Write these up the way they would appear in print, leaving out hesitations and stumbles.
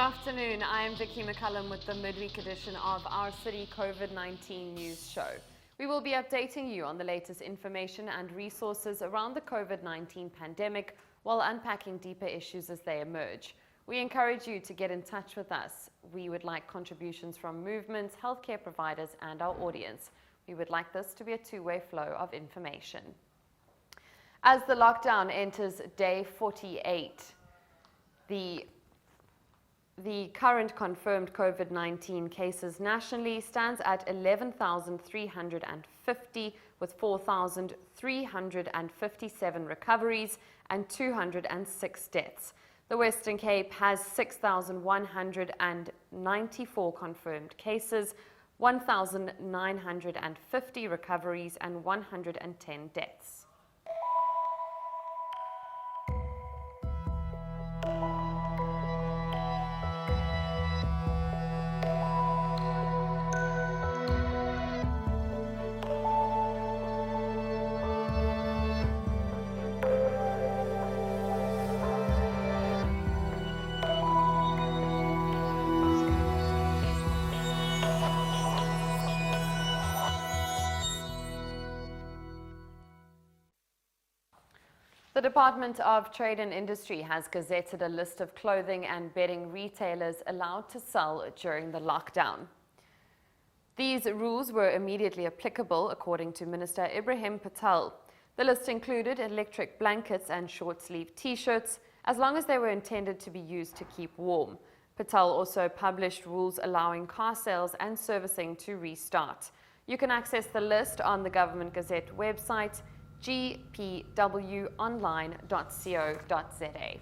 afternoon. I am Vicky McCullum with the midweek edition of our City COVID-19 News Show. We will be updating you on the latest information and resources around the COVID-19 pandemic while unpacking deeper issues as they emerge. We encourage you to get in touch with us. We would like contributions from movements, healthcare providers, and our audience. We would like this to be a two-way flow of information. As the lockdown enters day 48, the current confirmed COVID-19 cases nationally stands at 11,350 with 4,357 recoveries and 206 deaths. The Western Cape has 6,194 confirmed cases, 1,950 recoveries and 110 deaths. The Department of Trade and Industry has gazetted a list of clothing and bedding retailers allowed to sell during the lockdown. These rules were immediately applicable, according to Minister Ibrahim Patel. The list included electric blankets and short-sleeve t-shirts, as long as they were intended to be used to keep warm. Patel also published rules allowing car sales and servicing to restart. You can access the list on the Government Gazette website, gpwonline.co.za.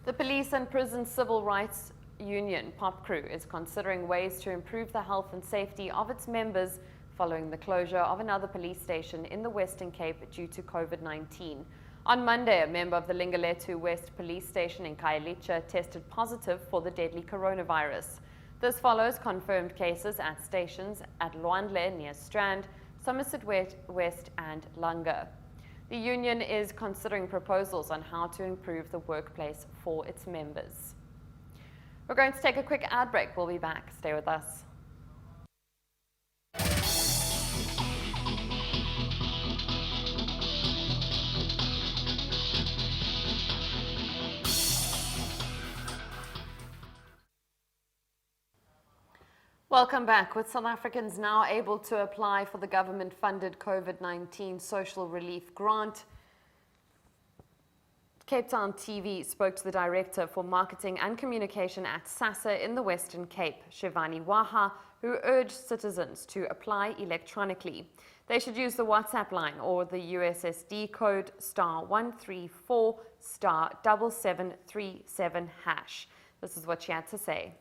The Police and Prison Civil Rights Union, POPCRU, is considering ways to improve the health and safety of its members following the closure of another police station in the Western Cape due to COVID-19. On Monday, a member of the Lingaletu West Police Station in Khayelitsha tested positive for the deadly coronavirus. This follows confirmed cases at stations at Lwandle near Strand, Somerset West and Langa. The union is considering proposals on how to improve the workplace for its members. We're going to take a quick ad break. We'll be back. Stay with us. Welcome back. With South Africans now able to apply for the government-funded COVID-19 social relief grant, Cape Town TV spoke to the Director for Marketing and Communication at SASSA in the Western Cape, Shivani Waha, who urged citizens to apply electronically. They should use the WhatsApp line or the USSD code *134*7737#. This is what she had to say.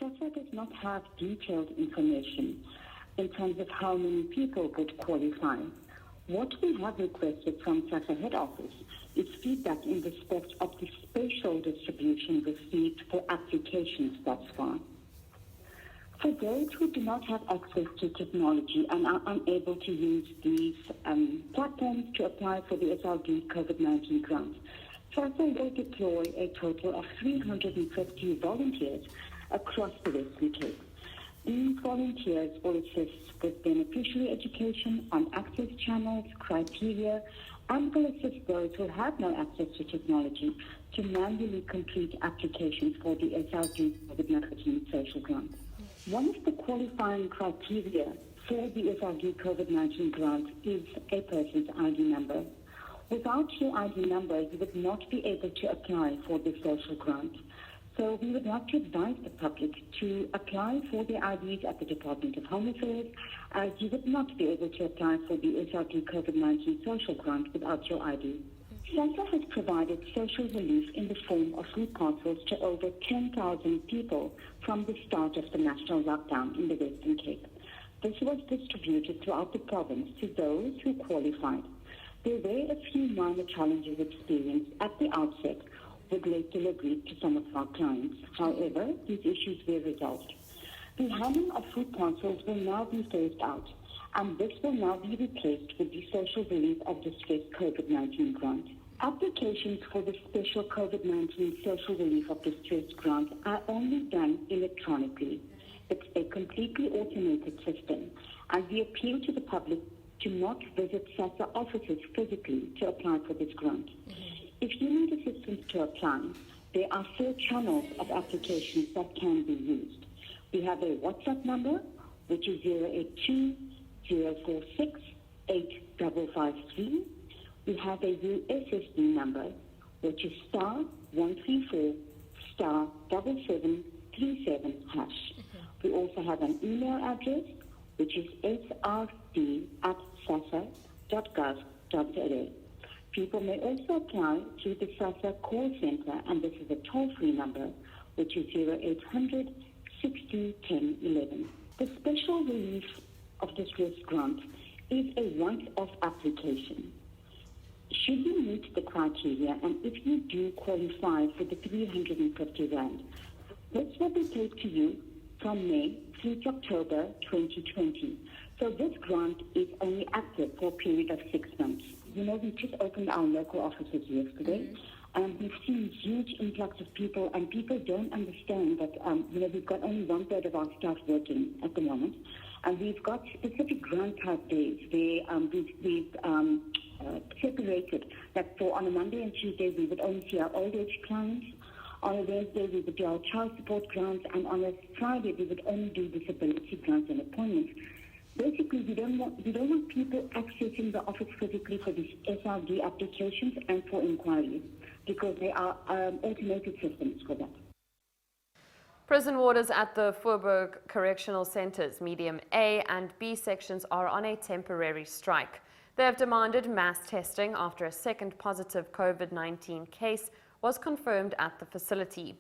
SASSA does not have detailed information in terms of how many people would qualify. What we have requested from SASSA head office is feedback in respect of the spatial distribution received for applications thus far. For those who do not have access to technology and are unable to use these platforms to apply for the SRD COVID-19 grant, SASSA will deploy a total of 350 volunteers across the Western Cape. These volunteers will assist with beneficiary education on access channels, criteria, and will assist those who have no access to technology to manually complete applications for the SRD COVID-19 social grant. One of the qualifying criteria for the SRD COVID-19 grant is a person's ID number. Without your ID number, you would not be able to apply for the social grant. So we would like to advise the public to apply for the IDs at the Department of Home Affairs, as you would not be able to apply for the SRD COVID-19 social grant without your ID. SASSA has provided social relief in the form of food parcels to over 10,000 people from the start of the national lockdown in the Western Cape. This was distributed throughout the province to those who qualified. There were a few minor challenges experienced at the outset with late delivery to some of our clients. However, these issues were resolved. The handling of food parcels will now be phased out, and this will now be replaced with the social relief of distress COVID-19 grant. Applications for the special COVID-19 social relief of distress grant are only done electronically. It's a completely automated system, and we appeal to the public to not visit SASSA offices physically to apply for this grant. If you need assistance to apply, there are 4 channels of applications that can be used. We have a WhatsApp number, which is 082-046-8553. We have a USSD number, which is *134*7737#. We also have an email address, which is srd@sassa.gov.za. People may also apply through the SASSA call center, and this is a toll-free number, which is 0800 60 10 11. The special relief of distress grant is a once-off application. Should you meet the criteria, and if you do qualify for the 350 rand, this will be paid to you from May through to October 2020. So this grant is only active for a period of 6 months. You know, we just opened our local offices yesterday, and we've seen huge influx of people, and people don't understand that, we've got only 1/3 of our staff working at the moment, and we've got specific grant type days where we've separated that for on a Monday and Tuesday we would only see our old age clients, on a Wednesday we would do our child support grants, and on a Friday we would only do disability grants and appointments. Basically, we don't want people accessing the office physically for these SRD applications and for inquiries, because there are automated systems for that. Prison warders at the Voorburg Correctional Centres, medium A and B sections, are on a temporary strike. They have demanded mass testing after a second positive COVID-19 case was confirmed at the facility.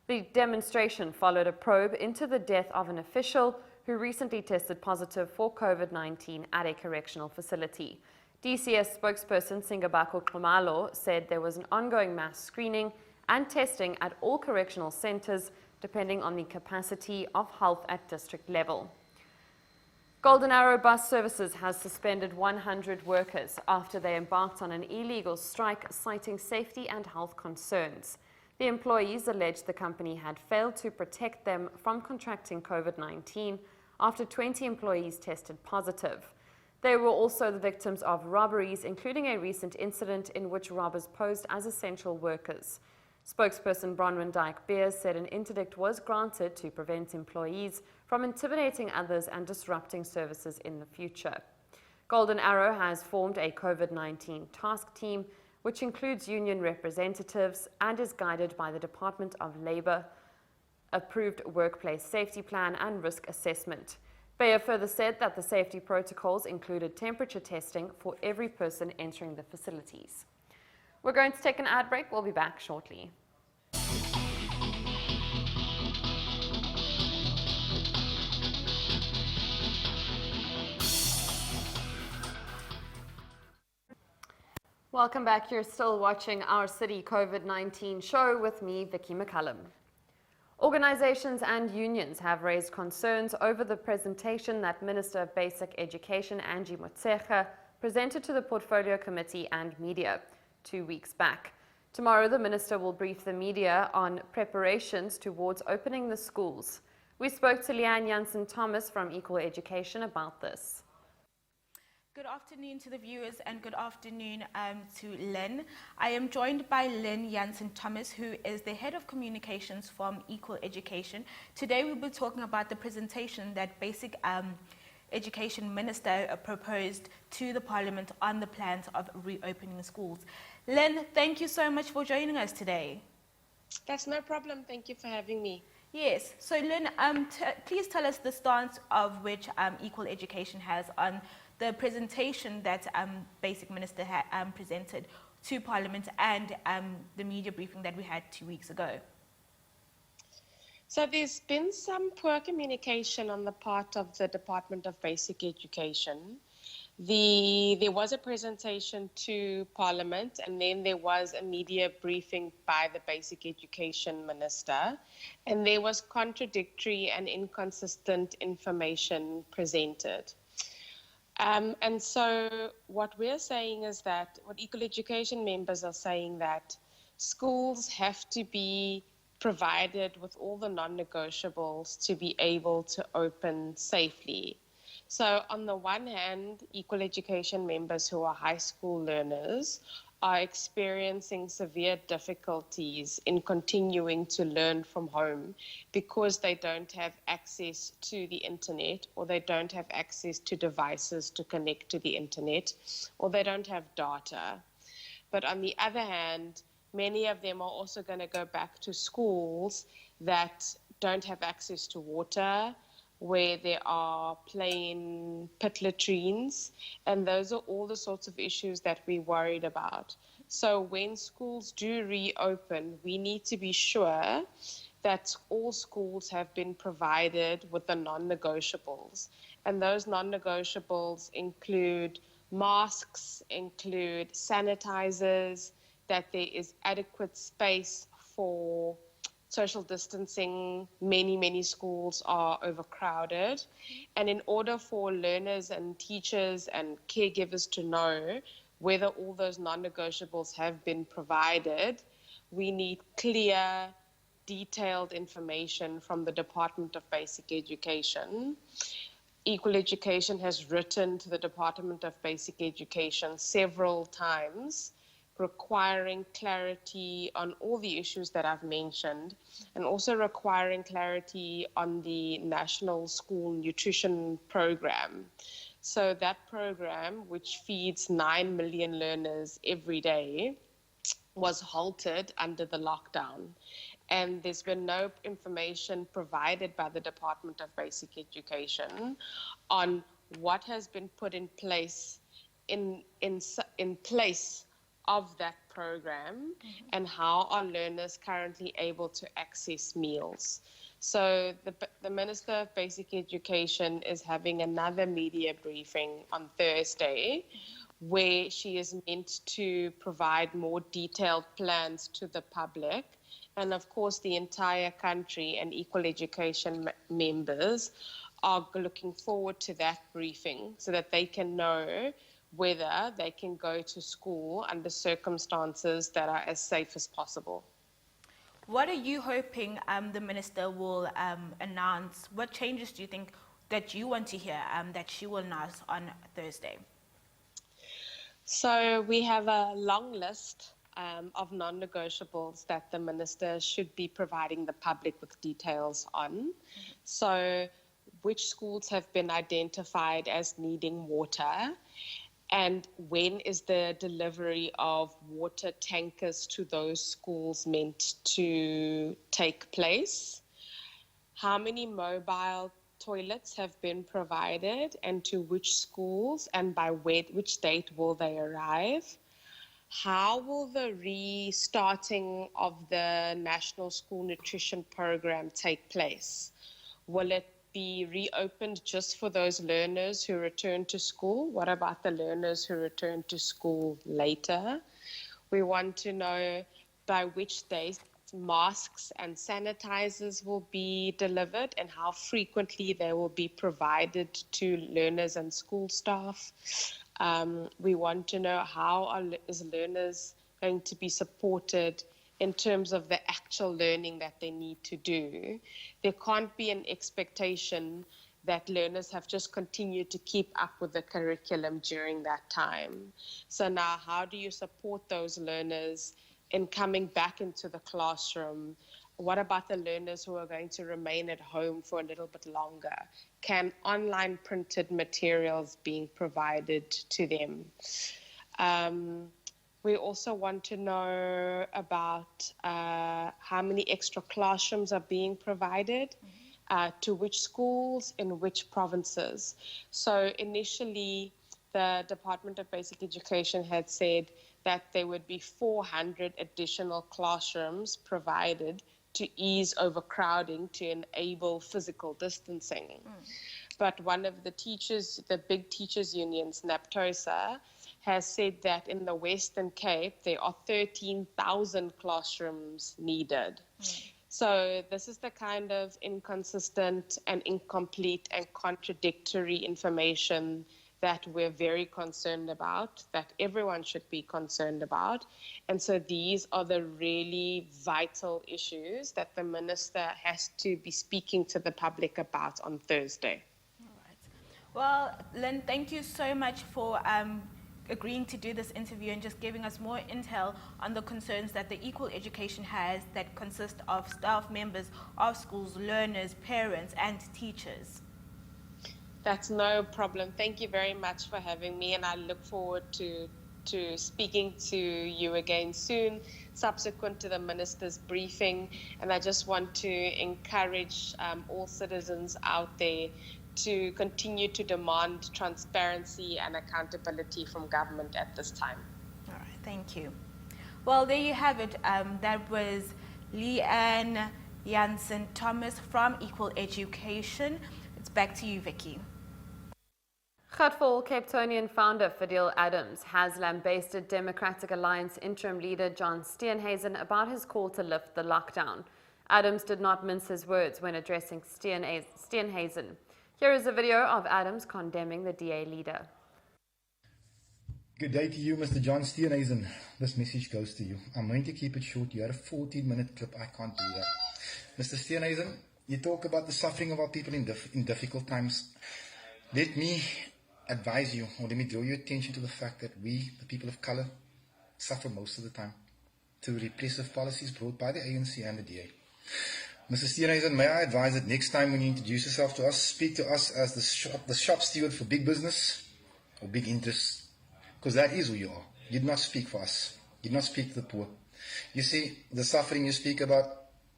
The demonstration followed a probe into the death of an official who recently tested positive for COVID-19 at a correctional facility. DCS spokesperson Singabako Khumalo said there was an ongoing mass screening and testing at all correctional centres depending on the capacity of health at district level. Golden Arrow Bus Services has suspended 100 workers after they embarked on an illegal strike citing safety and health concerns. The employees alleged the company had failed to protect them from contracting COVID-19 after 20 employees tested positive. They were also the victims of robberies, including a recent incident in which robbers posed as essential workers. Spokesperson Bronwyn Dyke-Beers said an interdict was granted to prevent employees from intimidating others and disrupting services in the future. Golden Arrow has formed a COVID-19 task team, which includes union representatives and is guided by the Department of Labour approved workplace safety plan and risk assessment. Beyer further said that the safety protocols included temperature testing for every person entering the facilities. We're going to take an ad break. We'll be back shortly. Welcome back. You're still watching Our City COVID-19 show with me, Vicky McCullum. Organizations and unions have raised concerns over the presentation that Minister of Basic Education, Angie Motshekga, presented to the Portfolio Committee and media 2 weeks back. Tomorrow, the Minister will brief the media on preparations towards opening the schools. We spoke to Leanne Jansen-Thomas from Equal Education about this. Good afternoon to the viewers and good afternoon to Lynn. I am joined by Lynn Jansen-Thomas, who is the Head of Communications from Equal Education. Today we'll be talking about the presentation that Basic Education Minister proposed to the Parliament on the plans of reopening the schools. Lynn, thank you so much for joining us today. That's no problem. Thank you for having me. Yes. So Lynn, please tell us the stance of which Equal Education has on the presentation that Basic Minister presented to Parliament and the media briefing that we had 2 weeks ago. So there's been some poor communication on the part of the Department of Basic Education. There was a presentation to Parliament, and then there was a media briefing by the Basic Education Minister, and there was contradictory and inconsistent information presented. And so what we're saying is that, what Equal Education members are saying, that schools have to be provided with all the non-negotiables to be able to open safely. So on the one hand, Equal Education members who are high school learners are experiencing severe difficulties in continuing to learn from home because they don't have access to the internet, or they don't have access to devices to connect to the internet, or they don't have data. But on the other hand, many of them are also going to go back to schools that don't have access to water, where there are plain pit latrines, and those are all the sorts of issues that we're worried about. So when schools do reopen, we need to be sure that all schools have been provided with the non-negotiables. And those non-negotiables include masks, include sanitizers, that there is adequate space for social distancing. Many schools are overcrowded. And in order for learners and teachers and caregivers to know whether all those non-negotiables have been provided, we need clear, detailed information from the Department of Basic Education. Equal Education has written to the Department of Basic Education several times, requiring clarity on all the issues that I've mentioned, and also requiring clarity on the National School Nutrition Program. So that program, which feeds 9 million learners every day, was halted under the lockdown. And there's been no information provided by the Department of Basic Education on what has been put in place in place of that program, and how are learners currently able to access meals. So the Minister of Basic Education is having another media briefing on Thursday, where she is meant to provide more detailed plans to the public. And of course, the entire country and Equal Education members are looking forward to that briefing so that they can know whether they can go to school under circumstances that are as safe as possible. What are you hoping the minister will announce? What changes do you think that you want to hear that she will announce on Thursday? So we have a long list of non-negotiables that the minister should be providing the public with details on. So which schools have been identified as needing water, and when is the delivery of water tankers to those schools meant to take place? How many mobile toilets have been provided, and to which schools, and by which date will they arrive? How will the restarting of the National School Nutrition Program take place? Will it be reopened just for those learners who return to school? What about the learners who return to school later? We want to know by which days masks and sanitizers will be delivered, and how frequently they will be provided to learners and school staff. We want to know how is learners going to be supported in terms of the actual learning that they need to do. There can't be an expectation that learners have just continued to keep up with the curriculum during that time. So now, how do you support those learners in coming back into the classroom? What about the learners who are going to remain at home for a little bit longer? Can online printed materials being provided to them? We also want to know about how many extra classrooms are being provided, to which schools, in which provinces. So initially, the Department of Basic Education had said that there would be 400 additional classrooms provided to ease overcrowding, to enable physical distancing. But one of the teachers, the big teachers unions, NAPTOSA, has said that in the Western Cape, there are 13,000 classrooms needed. So this is the kind of inconsistent and incomplete and contradictory information that we're very concerned about, that everyone should be concerned about. And so these are the really vital issues that the minister has to be speaking to the public about on Thursday. All right. Well, Lynn, thank you so much for agreeing to do this interview and just giving us more intel on the concerns that the Equal Education has that consist of staff members of schools, learners, parents, and teachers. That's no problem. Thank you very much for having me, and I look forward to speaking to you again soon, subsequent to the minister's briefing. And I just want to encourage all citizens out there to continue to demand transparency and accountability from government at this time. All right, thank you. Well, there you have it. That was Leanne Jansen-Thomas from Equal Education. It's back to you, Vicky. Gutful Cape Townian founder Fadil Adams has lambasted Democratic Alliance interim leader John Steenhuisen about his call to lift the lockdown. Adams did not mince his words when addressing Steenhuisen. Here is a video of Adams condemning the DA leader. Good day to you, Mr. John Steenhuisen. This message goes to you. I'm going to keep it short. You had a 14-minute clip. I can't do that. Mr. Steenhuisen, you talk about the suffering of our people in difficult times. Let me advise you, or let me draw your attention to the fact that we, the people of color, suffer most of the time through repressive policies brought by the ANC and the DA. Mr. Steenhuisen, may I advise that next time when you introduce yourself to us, speak to us as the shop steward for big business or big interests, because that is who you are. You did not speak for us. You did not speak to the poor. You see, the suffering you speak about,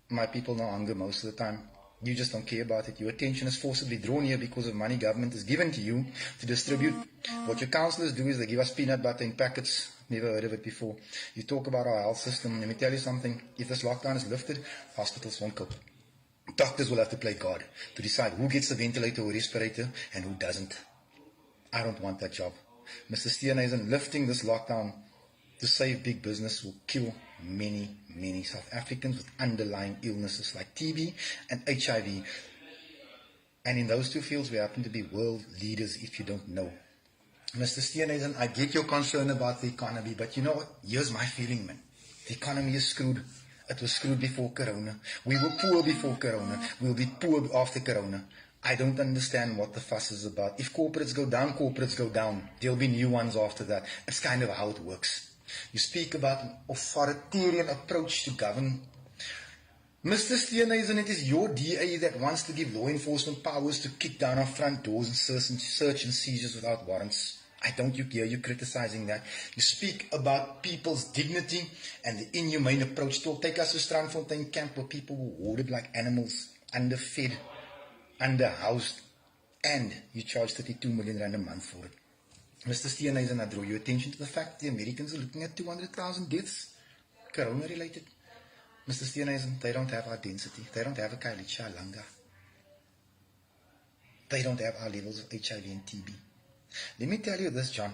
my people know hunger most of the time. You just don't care about it. Your attention is forcibly drawn here because of money government is given to you to distribute. What your councillors do is they give us peanut butter in packets. Never heard of it before. You talk about our health system. Let me tell you something. If this lockdown is lifted, hospitals won't cope. Doctors will have to play God to decide who gets the ventilator or respirator and who doesn't. I don't want that job. Mr. Steenhuisen, lifting this lockdown to save big business will kill many South Africans with underlying illnesses like TB and HIV. And in those two fields, we happen to be world leaders if you don't know. Mr. Steenhuisen, I get your concern about the economy, but you know what? Here's my feeling, man. The economy is screwed. It was screwed before Corona. We were poor before Corona. We'll be poor after Corona. I don't understand what the fuss is about. If corporates go down, corporates go down. There'll be new ones after that. It's kind of how it works. You speak about an authoritarian approach to govern. Mr. Steenhuisen, it is your DA that wants to give law enforcement powers to kick down our front doors and search and seizures without warrants. I don't hear you criticizing that. You speak about people's dignity and the inhumane approach. Take us to Strandfontein camp where people were hoarded like animals, underfed, underhoused, and you charge 32 million rand a month for it. Mr. Steenhuisen, I draw your attention to the fact the Americans are looking at 200,000 deaths, corona-related. Mr. Steenhuisen, they don't have our density. They don't have a Kailicha Langa. They don't have our levels of HIV and TB. Let me tell you this, John.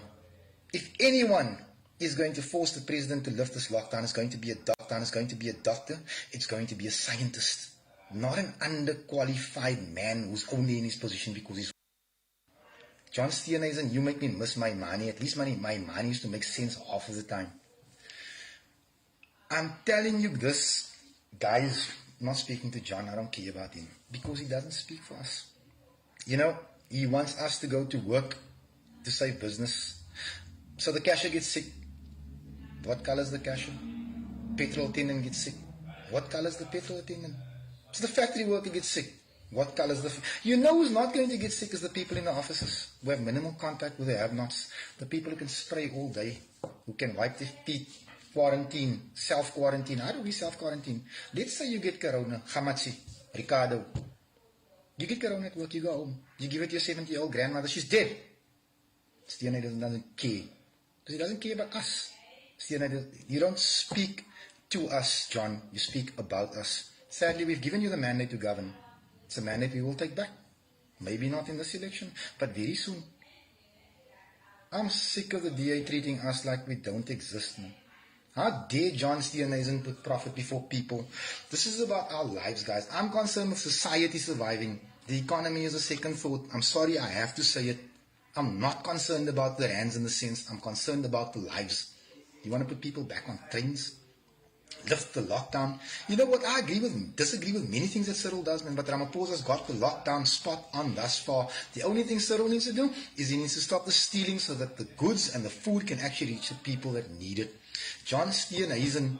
If anyone is going to force the president to lift this lockdown, it's going to be a doctor, it's going to be a scientist, not an underqualified man who's only in his position because he's John Steenhuisen, you make me miss my money. At least my money used to make sense half of the time. I'm telling you this, guys, I'm not speaking to John, I don't care about him, because he doesn't speak for us. You know, he wants us to go to work to save business. So the cashier gets sick. What color is the cashier? Petrol attendant gets sick. What color is the petrol attendant? So the factory worker gets sick. What color is the... You know who's not going to get sick is the people in the offices who have minimal contact with the have-nots. The people who can spray all day, who can wipe their feet, quarantine, self-quarantine. How do we self-quarantine? Let's say you get corona, Hamatsi, Ricardo. You get corona at work, you go home. You give it to your 70-year-old grandmother, she's dead. Steenhuisen doesn't care. Because he doesn't care about us. Steenhuisen, you don't speak to us, John. You speak about us. Sadly, we've given you the mandate to govern. It's a mandate we will take back. Maybe not in this election, but very soon. I'm sick of the DA treating us like we don't exist, man. How dare John Steenhuisen put profit before people? This is about our lives, guys. I'm concerned with society surviving. The economy is a second thought. I'm sorry, I have to say it. I'm not concerned about the rands in the sense, I'm concerned about the lives. You want to put people back on trains? Lift the lockdown. You know what? I disagree with many things that Cyril does, man, but Ramaphosa's got the lockdown spot on thus far. The only thing Cyril needs to do is he needs to stop the stealing so that the goods and the food can actually reach the people that need it. John Steenhuisen,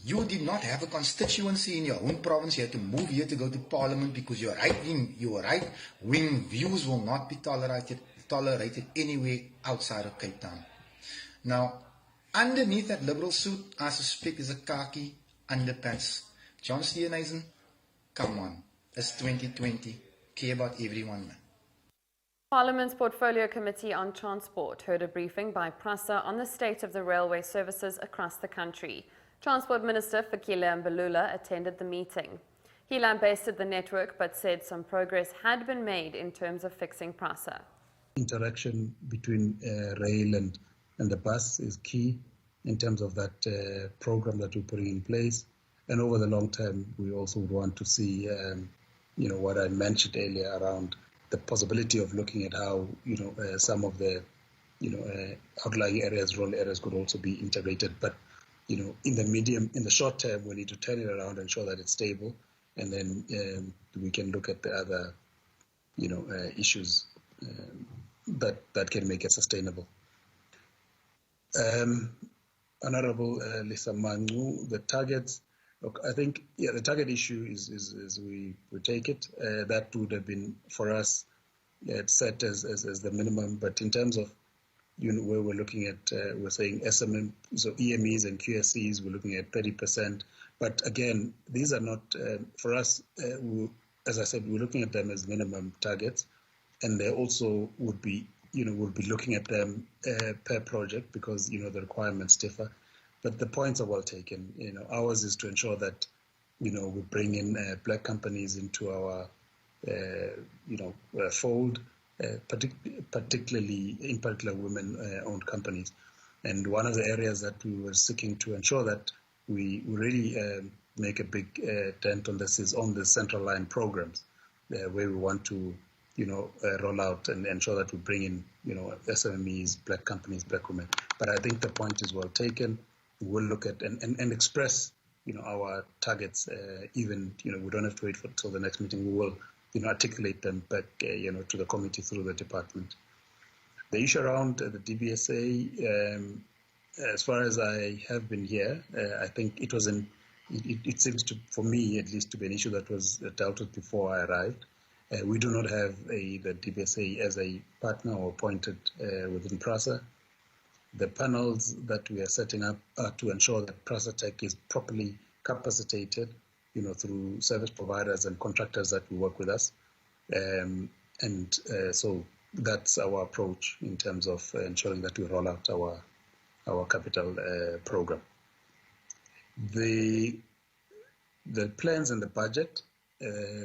you did not have a constituency in your own province. You had to move here to go to parliament because your right-wing views will not be tolerated anywhere outside of Cape Town. Now, underneath that liberal suit, I suspect is a khaki underpants. John Steenhuisen, come on. It's 2020. Care about everyone, man. Parliament's Portfolio Committee on Transport heard a briefing by PRASA on the state of the railway services across the country. Transport Minister Fikile Mbalula attended the meeting. He lambasted the network but said some progress had been made in terms of fixing PRASA. Interaction between rail and the bus is key in terms of that program that we're putting in place. And over the long term, we also would want to see, what I mentioned earlier around the possibility of looking at how, some of the, outlying areas, rural areas could also be integrated. But, in the short term, we need to turn it around and ensure that it's stable. And then we can look at the other, issues that can make it sustainable. Honorable Lisa Mangu, the targets, look, I think, the target issue is we take it. That would have been, for us, set as the minimum. But in terms of, where we're looking at, we're saying SMM, so EMEs and QSEs, we're looking at 30%. But again, these are not, for us, as I said, we're looking at them as minimum targets. And they also would be, we'll be looking at them per project because, the requirements differ. But the points are well taken. Ours is to ensure that, we bring in black companies into our, fold, particularly women-owned companies. And one of the areas that we were seeking to ensure that we really make a big dent on this is on the central line programs, where we want to, roll out and ensure that we bring in, SMEs, black companies, black women. But I think the point is well taken. We'll look at and express, our targets. Even, we don't have to wait till the next meeting. We will, articulate them back, to the committee through the department. The issue around the DBSA, as far as I have been here, I think it was it seems to, for me at least, to be an issue that was dealt with before I arrived. We do not have the DBSA as a partner or appointed within PRASA. The panels that we are setting up are to ensure that PRASA Tech is properly capacitated, through service providers and contractors that will work with us. So that's our approach in terms of ensuring that we roll out our capital program. The plans and the budget,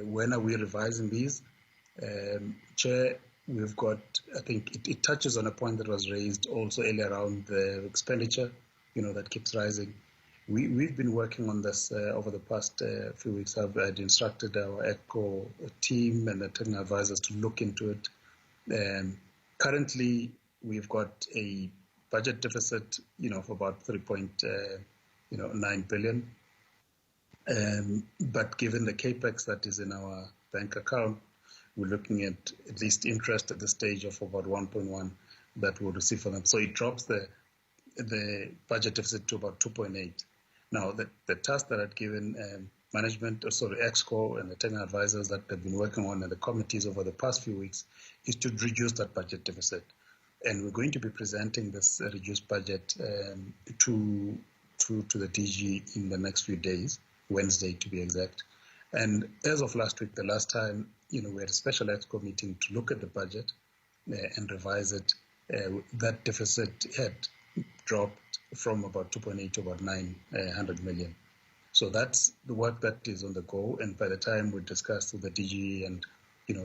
when are we revising these? Chair, we've got, I think it touches on a point that was raised also earlier around the expenditure, that keeps rising. We've been working on this over the past few weeks. I've instructed our ECO team and the technical advisors to look into it. Currently, we've got a budget deficit, of about 3.9 billion. But given the capex that is in our bank account, we're looking at least interest at the stage of about 1.1 that we'll receive from them. So it drops the budget deficit to about 2.8. Now, the task that I'd given management, EXCO and the technical advisors that have been working on and the committees over the past few weeks is to reduce that budget deficit. And we're going to be presenting this reduced budget to the DG in the next few days, Wednesday to be exact. And as of last week, the last time, we had a special EXCO meeting to look at the budget and revise it. That deficit had dropped from about 2.8 to about 900 million. So that's the work that is on the go. And by the time we discuss with the DG and,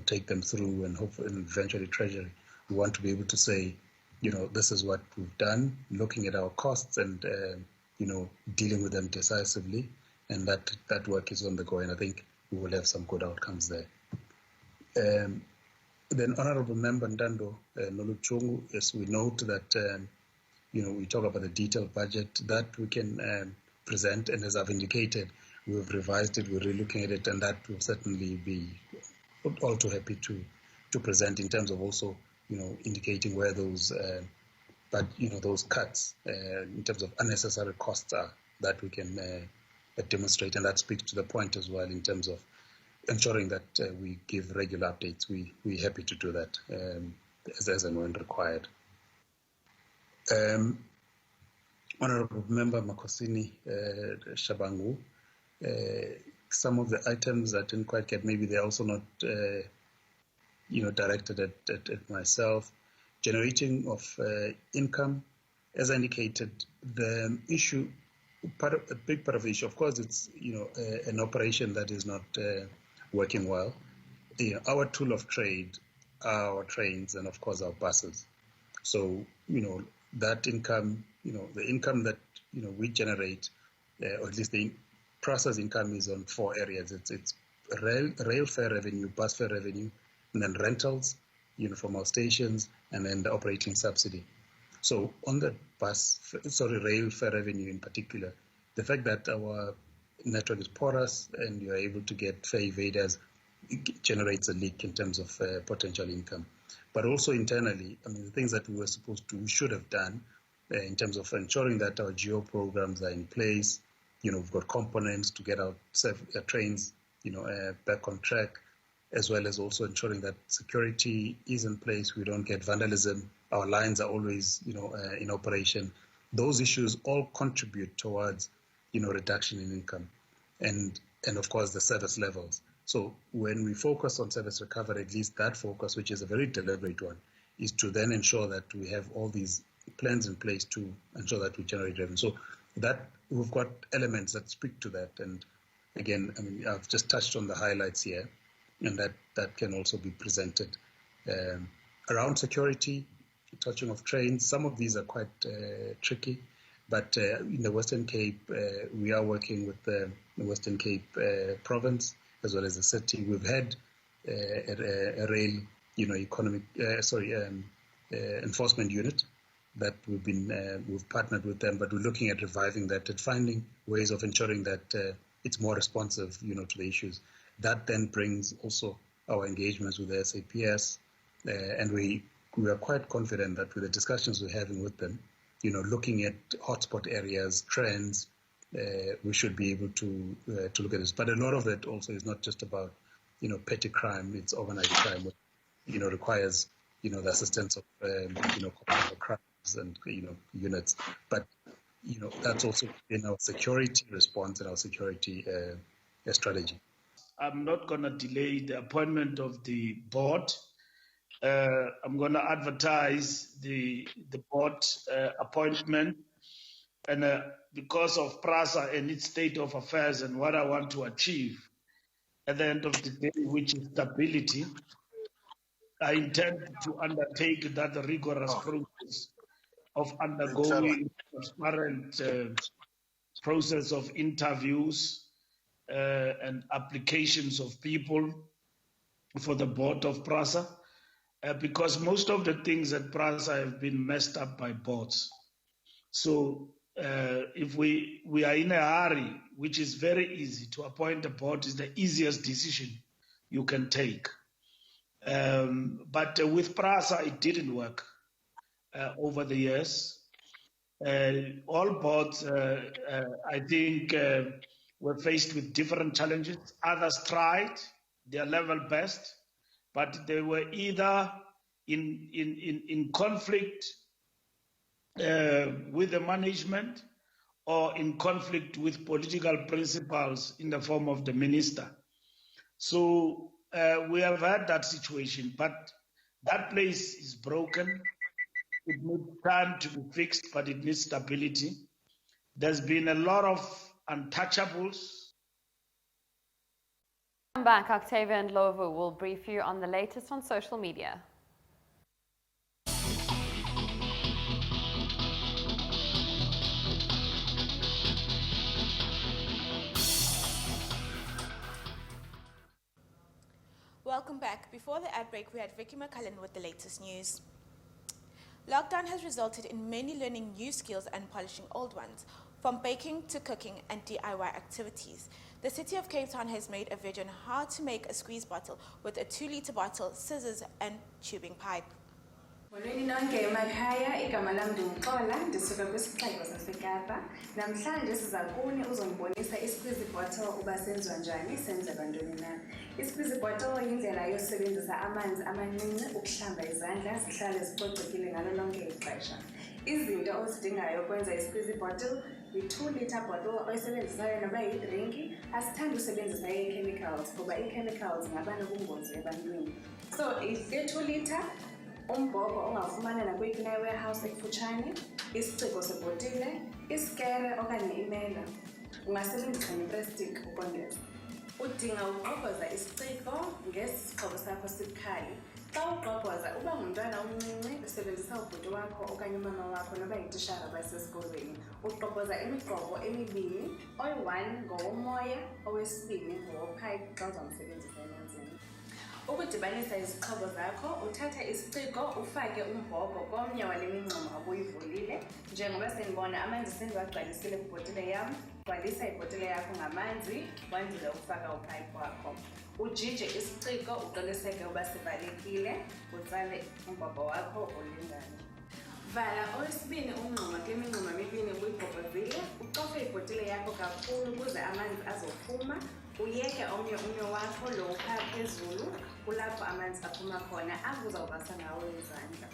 take them through and hopefully and eventually Treasury, we want to be able to say, this is what we've done, looking at our costs and, dealing with them decisively. And that work is on the go. And I think we will have some good outcomes there. Then Honorable Member Ndando Noluchungu, yes, we note that we talk about the detailed budget that we can present, and as I've indicated, we've revised it, we're relooking at it, and that will certainly be all too happy to present in terms of also indicating where those those cuts in terms of unnecessary costs are that we can demonstrate, and that speaks to the point as well in terms of ensuring that we give regular updates. We're happy to do that as and when required. Honorable Member Makosini Shabangu, some of the items I didn't quite get, maybe they're also not directed at myself. Generating of income, as I indicated, the issue, a big part of the issue, of course, it's an operation that is not working well. Our tool of trade are our trains and of course our buses. So that income, the income that we generate, or at least the process income, is on 4 areas. It's rail fare revenue, bus fare revenue, and then rentals, from our stations, and then the operating subsidy. So on the rail fare revenue in particular, the fact that our network is porous and you're able to get fare evaders, it generates a leak in terms of potential income. But also internally, the things that we were supposed to, we should have done in terms of ensuring that our geo programs are in place. We've got components to get our trains, back on track, as well as also ensuring that security is in place. We don't get vandalism. Our lines are always, in operation. Those issues all contribute towards, reduction in income, and of course the service levels. So when we focus on service recovery, at least that focus, which is a very deliberate one, is to then ensure that we have all these plans in place to ensure that we generate revenue. So that we've got elements that speak to that. And again, I've just touched on the highlights here, and that can also be presented. Around security, touching of trains, some of these are quite tricky, but in the Western Cape, we are working with the Western Cape province as well as the city. We've had a rail, enforcement unit that we've partnered with them, but we're looking at reviving that and finding ways of ensuring that it's more responsive, to the issues. That then brings also our engagements with the SAPS, and we are quite confident that with the discussions we're having with them, looking at hotspot areas, trends, we should be able to look at this. But a lot of it also is not just about, petty crime. It's organized crime, which, requires, the assistance of, crimes and, units. But, that's also in our security response and our security strategy. I'm not going to delay the appointment of the board. I'm going to advertise the board appointment, and because of PRASA and its state of affairs and what I want to achieve at the end of the day, which is stability, I intend to undertake that rigorous process of undergoing transparent process of interviews and applications of people for the board of PRASA, because most of the things at PRASA have been messed up by boards. So if we are in a hurry, which is very easy, to appoint a board is the easiest decision you can take. But with PRASA, it didn't work over the years. All boards, I think, were faced with different challenges. Others tried their level best, but they were either in conflict with the management or in conflict with political principles in the form of the minister. So we have had that situation, but that place is broken. It needs time to be fixed, but it needs stability. There's been a lot of untouchables. Come back, Octavia and Lovu will brief you on the latest on social media. Welcome Welcome back. Before the ad break, we had Vicky McCullen with the latest news. Lockdown has resulted in many learning new skills and polishing old ones, from baking to cooking and DIY activities. The City of Cape Town has made a video on how to make a squeeze bottle with a 2-litre bottle, scissors and tubing pipe. Molweni nonke emakhaya, igama lami ndinguxola, ndisuka kwisixeko saseKapa. Namhlanje siza kuni uzongibonisa i-squeeze bottle uba senziwa njani, senzelwa ntoni na. I-squeeze bottle yindlela yosebenzisa amanzi amancinci ukuhlamba izandla zihlale zicocekile ngalo lonke ixesha. Izinto ozidingayo ukwenza i-squeeze bottle yi-2-litre bottle oyisebenzisayo noba yidrinki. Asithandi usebenzisa ii-chemicals kuba ii-chemicals ngaba nobungozi ebantwini. So i-2-litre umbhobho ongafumana nakweyiphi na warehouse ekufutshane, isiciko sebhotile, isikere okanye imela. Ungasebenzisa neplastiki ukongeza. Udinga uqokoza isiciko ngesixhobo sakho sibukhali. Xa uqokoza uba ngumntwana omncinci usebenzisa ubhuti wakho okanye umama wakho noba yitishara basesikolweni. Uqokoza imiqobo emibini, oyi-1 ngowomoya, owesibini ngowopipe xa uzamsebenzisa emanzini. Ukudibanisa izixhobo zakho, uthatha isiciko ufake umbhobho komnye wale mincamo obuyivulile. Njengoba senibona amanzi sendiwagcwalisile kwibhotile yam, gcwalisa ibhotile yakho ngamanzi, wandule ukufaka upipe wakho. Ujije isiciko uqiniseke uba sivalekile, utsale umbhobho wakho ulingane. Vala owesibini umngxuma kule mingxuma emibini ubuyibhobhozile, ucofe ibhotile yakho kakhulu ukuze amanzi azophuma. Uyeke omnye umnwe wakho lo uphaa phezulu, kulapho amanzi aphuma khona, apho uzawubasa ngawo izandla.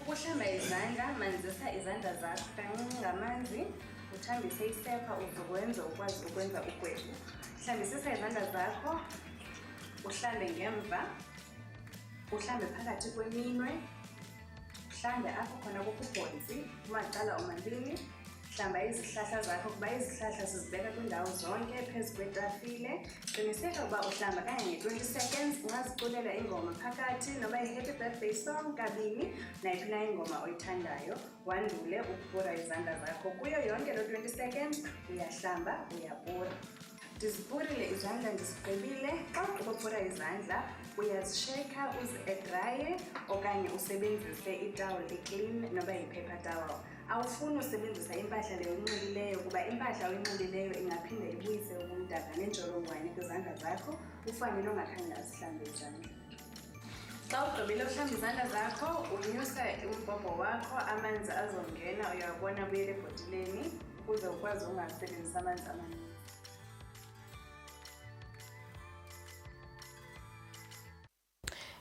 Ukuhlamba izandla, manzisa izandla zakho kancinci ngamanzi, uthambise isepha uze ukwazi ukwenza ugwebu. Hlambisisa izandla zakho, uhlambe ngemva, uhlambe phakathi kweminwe, uhlambe apho khona kukho ubhontsi, kumacala omabini. Hlamba izihlahla zakho kuba izihlahla sizibeka kwindawo zonke phezu kwetafile. Qiniseka uba uhlamba kanye-20 seconds, ungaziculela ingoma phakathi noba yi-happy birthday song kabini, nayiphi na ingoma oyithandayo, wandule ukupura izandla zakho. Kuyo yonke lo 20 seconds uyahlamba, uyapura. Ndizipurile izandla ndizigqibile. Xa ugqibopura izandla uyazisheka uzi-airdraye okanye usebenzise itawuli eclean noba yi-paper towel. Awufuni usebenzisa impahla leyo unxilileyo kuba impahla oyinxilileyo ingaphinda ibuyise ubumdaka nentsholongwane kwizandla zakho, ufanele ongakhange azihlambe izandla. Xa ugqibile uhlamba izandla zakho, unyusa umbhobho wakho, amanzi azongena, uyawabona buyele ebhotileni ukuze ukwazi ungasebenzisa amanzi amaninzi.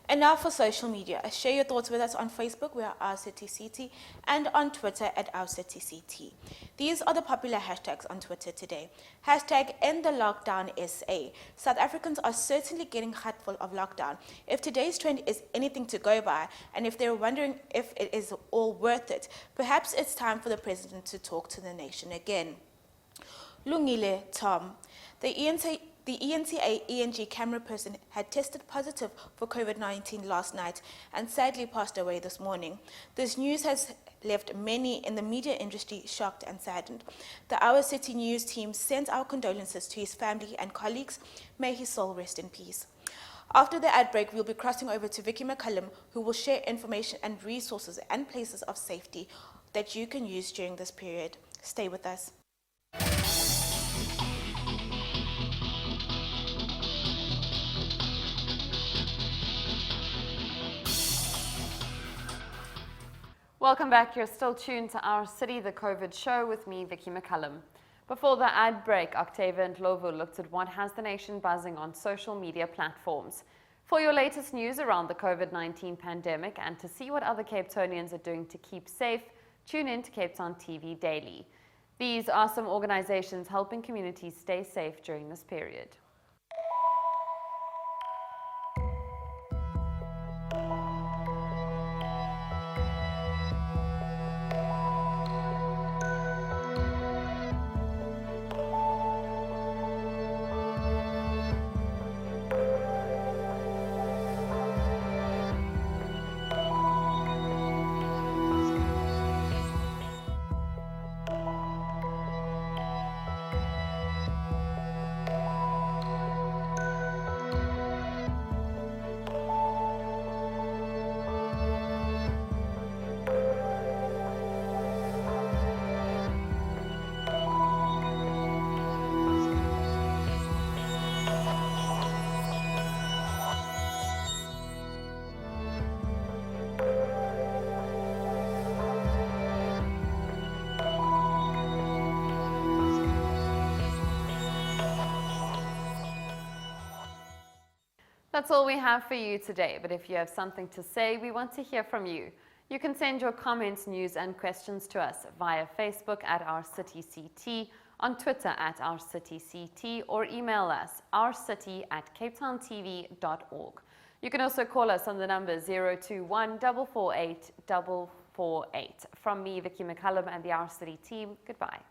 And now for social media. Share your thoughts with us on Facebook, we are OurCityCT, and on Twitter at OurCityCT. These are the popular hashtags on Twitter today. Hashtag #EndTheLockdownSA. South Africans are certainly getting hatful of lockdown. If today's trend is anything to go by, and if they're wondering if it is all worth it, perhaps it's time for the president to talk to the nation again. Lungile Tom. The ENTA ENG camera person had tested positive for COVID-19 last night and sadly passed away this morning. This news has left many in the media industry shocked and saddened. The Our City News team sends our condolences to his family and colleagues. May his soul rest in peace. After the ad break, we'll be crossing over to Vicky McCullen, who will share information and resources and places of safety that you can use during this period. Stay with us. Welcome back. You're still tuned to Our City, the COVID show with me, Vicky McCullum. Before the ad break, Octavia and Lovo looked at what has the nation buzzing on social media platforms. For your latest news around the COVID-19 pandemic and to see what other Cape Townians are doing to keep safe, tune in to Cape Town TV Daily. These are some organizations helping communities stay safe during this period. That's all we have for you today, but if you have something to say, we want to hear from you. You can send your comments, news and questions to us via Facebook at Our City CT, on Twitter at Our City CT, or email us ourcity@capetowntv.org. You can also call us on the number 021 448 448. From me, Vicky McCullum, and the Our City team, goodbye.